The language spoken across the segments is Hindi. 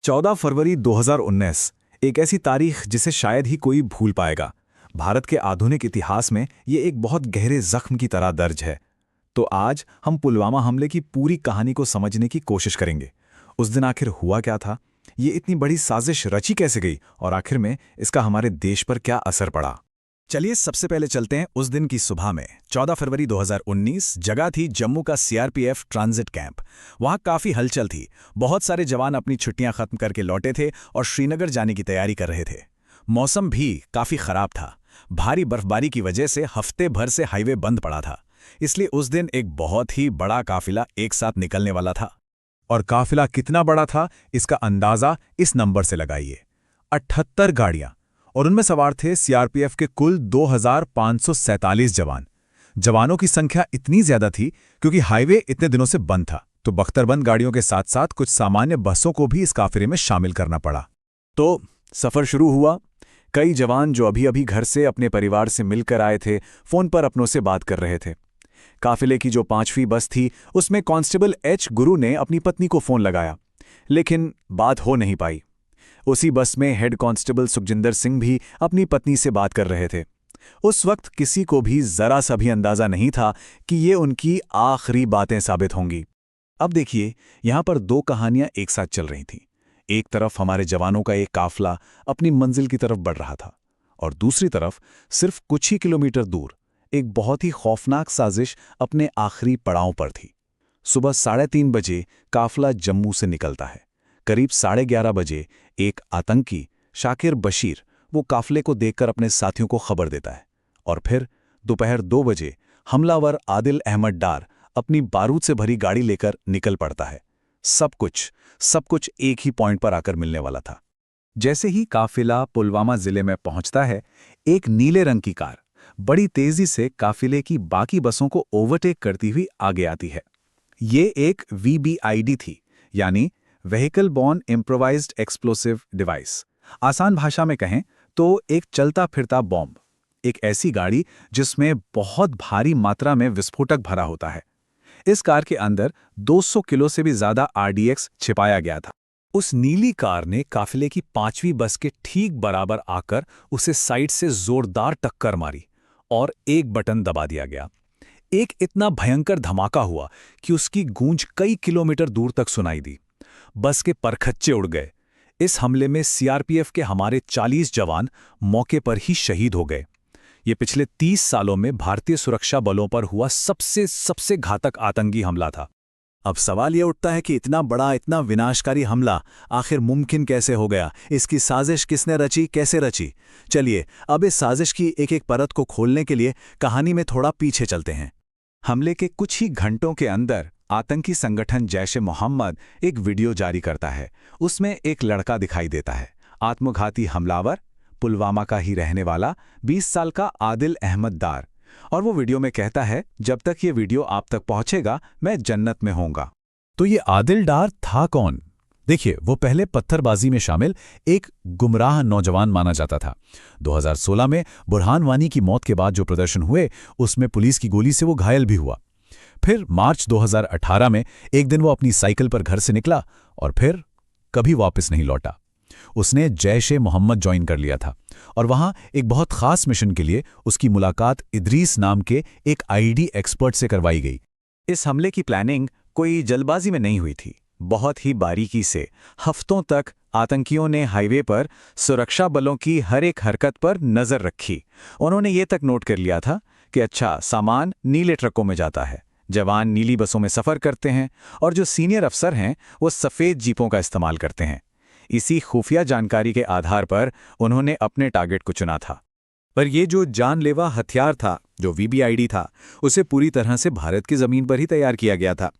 14 फरवरी 2019 एक ऐसी तारीख जिसे शायद ही कोई भूल पाएगा। भारत के आधुनिक इतिहास में ये एक बहुत गहरे जख्म की तरह दर्ज है। तो आज हम पुलवामा हमले की पूरी कहानी को समझने की कोशिश करेंगे। उस दिन आखिर हुआ क्या था, ये इतनी बड़ी साजिश रची कैसे गई और आखिर में इसका हमारे देश पर क्या असर पड़ा। चलिए सबसे पहले चलते हैं उस दिन की सुबह में। 14 फरवरी 2019 जगह थी जम्मू का सीआरपीएफ ट्रांजिट कैंप। वहां काफी हलचल थी। बहुत सारे जवान अपनी छुट्टियां खत्म करके लौटे थे और श्रीनगर जाने की तैयारी कर रहे थे। मौसम भी काफी खराब था। भारी बर्फबारी की वजह से हफ्ते भर से हाईवे बंद पड़ा था। इसलिए उस दिन एक बहुत ही बड़ा काफिला एक साथ निकलने वाला था। और काफिला कितना बड़ा था, इसका अंदाजा इस नंबर से लगाइए। 78 गाड़ियां, और उनमें सवार थे सीआरपीएफ के कुल 2547 जवान। जवानों की संख्या इतनी ज्यादा थी क्योंकि हाईवे इतने दिनों से बंद था, तो बख्तरबंद गाड़ियों के साथ साथ कुछ सामान्य बसों को भी इस काफिले में शामिल करना पड़ा। तो सफर शुरू हुआ। कई जवान जो अभी अभी घर से अपने परिवार से मिलकर आए थे, फोन पर अपनों से बात कर रहे थे। काफिले की जो 5वीं बस थी, उसमें कांस्टेबल एच गुरु ने अपनी पत्नी को फोन लगाया, लेकिन बात हो नहीं पाई। उसी बस में हेड कांस्टेबल सुखजिंदर सिंह भी अपनी पत्नी से बात कर रहे थे। उस वक्त किसी को भी जरा सा भी अंदाजा नहीं था कि ये उनकी आखिरी बातें साबित होंगी। अब देखिए, यहां पर दो कहानियां एक साथ चल रही थीं। एक तरफ हमारे जवानों का एक काफिला अपनी मंजिल की तरफ बढ़ रहा था, और दूसरी तरफ सिर्फ कुछ ही किलोमीटर दूर एक बहुत ही खौफनाक साजिश अपने आखिरी पड़ाव पर थी। सुबह 3:30 बजे काफिला जम्मू से निकलता है। करीब 11:30 बजे एक आतंकी शाकिर बशीर वो काफिले को देखकर अपने साथियों को खबर देता है, और फिर दोपहर 2 बजे हमलावर आदिल अहमद डार अपनी बारूद से भरी गाड़ी लेकर निकल पड़ता है। सब कुछ एक ही पॉइंट पर आकर मिलने वाला था। जैसे ही काफिला पुलवामा जिले में पहुंचता है, एक नीले रंग की कार बड़ी तेजी से काफिले की बाकी बसों को ओवरटेक करती हुई आगे आती है। ये एक वीबीआईडी थी, यानी vehicle born improvised explosive device. आसान भाषा में कहें तो एक चलता फिरता बॉम्ब, एक ऐसी गाड़ी जिसमें बहुत भारी मात्रा में विस्फोटक भरा होता है। इस कार के अंदर 200 किलो से भी ज्यादा आरडीएक्स छिपाया गया था। उस नीली कार ने काफिले की 5वीं बस के ठीक बराबर आकर उसे साइड से जोरदार टक्कर मारी और एक बटन दबा दिया गया। एक इतना भयंकर धमाका हुआ कि उसकी गूंज कई किलोमीटर दूर तक सुनाई दी। बस के परखच्चे उड़ गए। इस हमले में सीआरपीएफ के हमारे 40 जवान मौके पर ही शहीद हो गए। ये पिछले 30 सालों में भारतीय सुरक्षा बलों पर हुआ सबसे घातक आतंकी हमला था। अब सवाल ये उठता है कि इतना बड़ा, इतना विनाशकारी हमला आखिर मुमकिन कैसे हो गया? इसकी साजिश किसने रची, कैसे रची? चलिए अब इस साजिश की एक एक परत को खोलने के लिए कहानी में थोड़ा पीछे चलते हैं। हमले के कुछ ही घंटों के अंदर आतंकी संगठन जैश-ए-मोहम्मद एक वीडियो जारी करता है। उसमें एक लड़का दिखाई देता है, आत्मघाती हमलावर, पुलवामा का ही रहने वाला 20 साल का आदिल अहमद डार। और वो वीडियो में कहता है, जब तक ये वीडियो आप तक पहुंचेगा मैं जन्नत में होऊंगा। तो ये आदिल डार था कौन? देखिए, वो पहले पत्थरबाजी में शामिल एक गुमराह नौजवान माना जाता था। 2016 में बुरहान वानी की मौत के बाद जो प्रदर्शन हुए, उसमें पुलिस की गोली से वो घायल भी हुआ। फिर मार्च 2018 में एक दिन वो अपनी साइकिल पर घर से निकला और फिर कभी वापस नहीं लौटा। उसने जैश-ए-मोहम्मद ज्वाइन कर लिया था, और वहां एक बहुत खास मिशन के लिए उसकी मुलाकात इदरीस नाम के एक आईडी एक्सपर्ट से करवाई गई। इस हमले की प्लानिंग कोई जल्दबाजी में नहीं हुई थी। बहुत ही बारीकी से हफ्तों तक आतंकियों ने हाईवे पर सुरक्षा बलों की हर एक हरकत पर नजर रखी। उन्होंने ये तक नोट कर लिया था कि अच्छा, सामान नीले ट्रकों में जाता है, जवान नीली बसों में सफर करते हैं, और जो सीनियर अफसर हैं वो सफेद जीपों का इस्तेमाल करते हैं। इसी खुफिया जानकारी के आधार पर उन्होंने अपने टारगेट को चुना था। पर ये जो जानलेवा हथियार था, जो वीबीआईडी था, उसे पूरी तरह से भारत की जमीन पर ही तैयार किया गया था।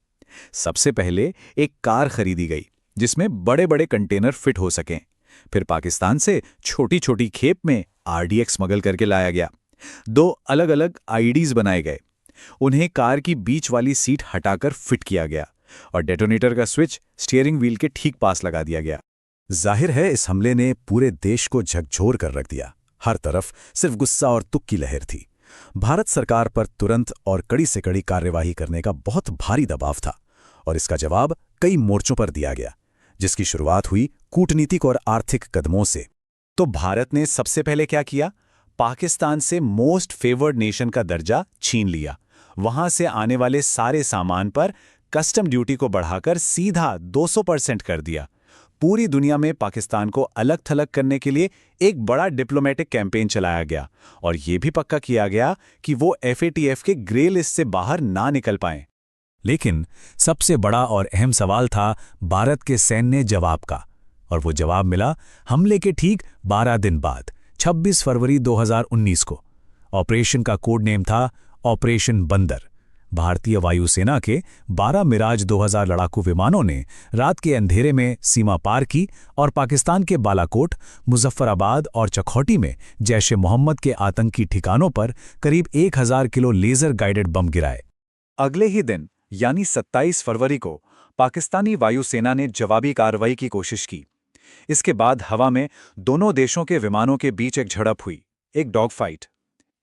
सबसे पहले एक कार खरीदी गई जिसमें बड़े बड़े कंटेनर फिट हो सकें। फिर पाकिस्तान से छोटी छोटी खेप में आरडीएक्स स्मगल करके लाया गया। 2 अलग अलग आईडीज बनाए गए। उन्हें कार की बीच वाली सीट हटाकर फिट किया गया और डेटोनेटर का स्विच स्टीयरिंग व्हील के ठीक पास लगा दिया गया। जाहिर है, इस हमले ने पूरे देश को झकझोर कर रख दिया। हर तरफ सिर्फ गुस्सा और तुक की लहर थी। भारत सरकार पर तुरंत और कड़ी से कड़ी कार्यवाही करने का बहुत भारी दबाव था, और इसका जवाब कई मोर्चों पर दिया गया। जिसकी शुरुआत हुई कूटनीतिक और आर्थिक कदमों से। तो भारत ने सबसे पहले क्या किया? पाकिस्तान से मोस्ट फेवर्ड नेशन का दर्जा छीन लिया। वहां से आने वाले सारे सामान पर कस्टम ड्यूटी को बढ़ाकर सीधा 200% कर दिया। पूरी दुनिया में पाकिस्तान को अलग थलग करने के लिए एक बड़ा डिप्लोमेटिक कैंपेन चलाया गया और यह भी पक्का किया गया कि वो FATF के ग्रे लिस्ट से बाहर ना निकल पाएं। लेकिन सबसे बड़ा और अहम सवाल था भारत के सैन्य जवाब का, और वो जवाब मिला हमले के ठीक 12 दिन बाद, 26 फरवरी 2019 को। ऑपरेशन का कोड नेम था ऑपरेशन बंदर। भारतीय वायुसेना के 12 मिराज 2000 लड़ाकू विमानों ने रात के अंधेरे में सीमा पार की और पाकिस्तान के बालाकोट, मुजफ्फराबाद और चखौटी में जैश ए मोहम्मद के आतंकी ठिकानों पर करीब 1000 किलो लेजर गाइडेड बम गिराए। अगले ही दिन यानी 27 फरवरी को पाकिस्तानी वायुसेना ने जवाबी कार्रवाई की कोशिश की। इसके बाद हवा में दोनों देशों के विमानों के बीच एक झड़प हुई, एक डॉग फाइट।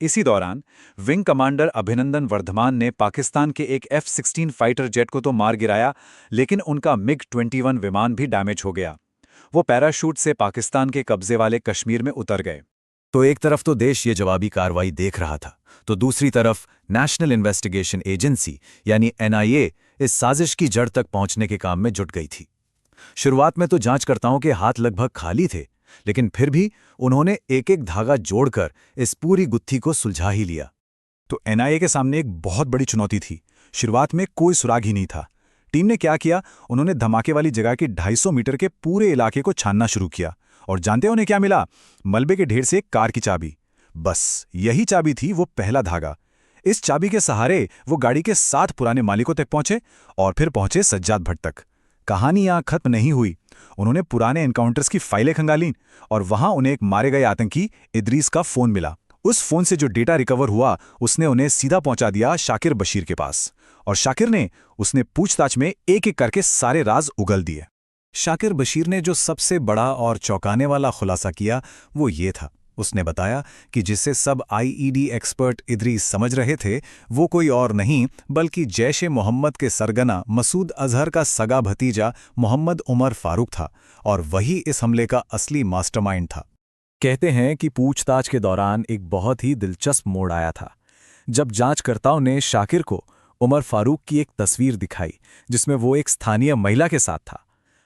इसी दौरान विंग कमांडर अभिनंदन वर्धमान ने पाकिस्तान के एक F-16 फाइटर जेट को तो मार गिराया, लेकिन उनका MiG-21 विमान भी डैमेज हो गया। वो पैराशूट से पाकिस्तान के कब्जे वाले कश्मीर में उतर गए। तो एक तरफ तो देश ये जवाबी कार्रवाई देख रहा था, तो दूसरी तरफ नेशनल इन्वेस्टिगेशन एजेंसी यानी NIA इस साजिश की जड़ तक पहुंचने के काम में जुट गई थी। शुरुआत में तो जांचकर्ताओं के हाथ लगभग खाली थे, लेकिन फिर भी उन्होंने एक एक धागा जोड़कर इस पूरी गुत्थी को सुलझा ही लिया। तो NIA के सामने एक बहुत बड़ी चुनौती थी। शुरुआत में कोई सुराग ही नहीं था। टीम ने क्या किया, उन्होंने धमाके वाली जगह के 250 मीटर के पूरे इलाके को छानना शुरू किया। और जानते हो उन्हें क्या मिला? मलबे के ढेर से एक कार की चाबी। बस यही चाबी थी वो पहला धागा। इस चाबी के सहारे वो गाड़ी के 7 पुराने मालिकों तक पहुंचे और फिर पहुंचे सज्जाद भट्ट तक। कहानी यहां खत्म नहीं हुई। उन्होंने पुराने एनकाउंटर्स की फाइलें खंगालीं और वहां उन्हें एक मारे गए आतंकी इदरीस का फोन मिला। उस फोन से जो डेटा रिकवर हुआ उसने उन्हें सीधा पहुंचा दिया शाकिर बशीर के पास। और शाकिर ने उसने पूछताछ में एक एक करके सारे राज उगल दिए। शाकिर बशीर ने जो सबसे बड़ा और चौंकाने वाला खुलासा किया वो ये था। उसने बताया कि जिसे सब IED एक्सपर्ट इदरीस समझ रहे थे वो कोई और नहीं बल्कि जैश ए मोहम्मद के सरगना मसूद अजहर का सगा भतीजा मोहम्मद उमर फारूक था, और वही इस हमले का असली मास्टरमाइंड था। कहते हैं कि पूछताछ के दौरान एक बहुत ही दिलचस्प मोड़ आया था, जब जांचकर्ताओं ने शाकिर को उमर फारूक की एक तस्वीर दिखाई जिसमें वो एक स्थानीय महिला के साथ था।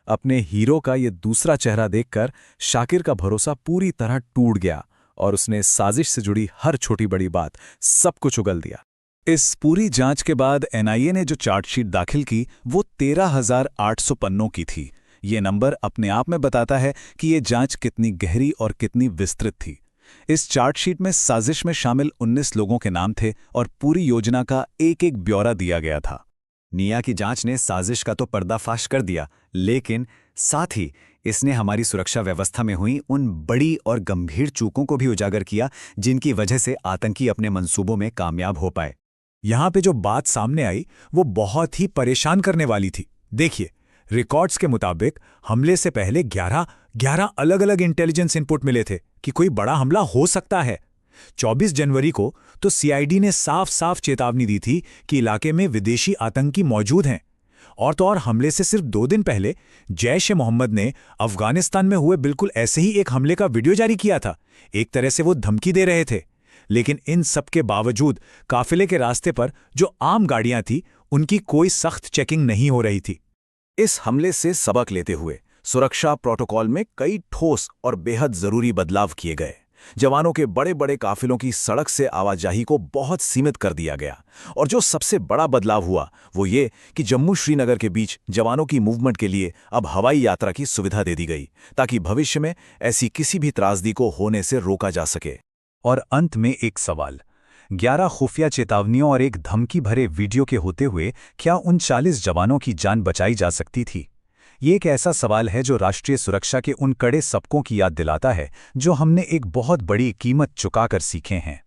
अपने हीरो का ये दूसरा चेहरा देखकर शाकिर का भरोसा पूरी तरह टूट गया और उसने साजिश से जुड़ी हर छोटी बड़ी बात सब कुछ उगल दिया। इस पूरी जांच के बाद NIA ने जो चार्जशीट दाखिल की वो 13,800 पन्नों की थी। ये नंबर अपने आप में बताता है कि ये जांच कितनी गहरी और कितनी विस्तृत थी। इस चार्जशीट में साजिश में शामिल 19 लोगों के नाम थे और पूरी योजना का एक एक ब्यौरा दिया गया था। निया की जांच ने साजिश का तो पर्दाफाश कर दिया, लेकिन साथ ही इसने हमारी सुरक्षा व्यवस्था में हुई उन बड़ी और गंभीर चूकों को भी उजागर किया जिनकी वजह से आतंकी अपने मंसूबों में कामयाब हो पाए। यहां पे जो बात सामने आई वो बहुत ही परेशान करने वाली थी। देखिए, रिकॉर्ड्स के मुताबिक हमले से पहले 11 अलग-अलग इंटेलिजेंस इनपुट मिले थे कि कोई बड़ा हमला हो सकता है। 24 जनवरी को तो CID ने साफ साफ चेतावनी दी थी कि इलाके में विदेशी आतंकी मौजूद हैं। और तो और हमले से सिर्फ 2 दिन पहले जैश ए मोहम्मद ने अफगानिस्तान में हुए बिल्कुल ऐसे ही एक हमले का वीडियो जारी किया था। एक तरह से वो धमकी दे रहे थे। लेकिन इन सब के बावजूद काफिले के रास्ते पर जो आम गाड़ियां थी उनकी कोई सख्त चेकिंग नहीं हो रही थी। इस हमले से सबक लेते हुए सुरक्षा प्रोटोकॉल में कई ठोस और बेहद जरूरी बदलाव किए गए। जवानों के बड़े बड़े काफिलों की सड़क से आवाजाही को बहुत सीमित कर दिया गया। और जो सबसे बड़ा बदलाव हुआ वो ये कि जम्मू श्रीनगर के बीच जवानों की मूवमेंट के लिए अब हवाई यात्रा की सुविधा दे दी गई, ताकि भविष्य में ऐसी किसी भी त्रासदी को होने से रोका जा सके। और अंत में एक सवाल, 11 खुफिया चेतावनियों और एक धमकी भरे वीडियो के होते हुए क्या उन 40 जवानों की जान बचाई जा सकती थी? ये एक ऐसा सवाल है जो राष्ट्रीय सुरक्षा के उन कड़े सबकों की याद दिलाता है जो हमने एक बहुत बड़ी कीमत चुकाकर सीखे हैं।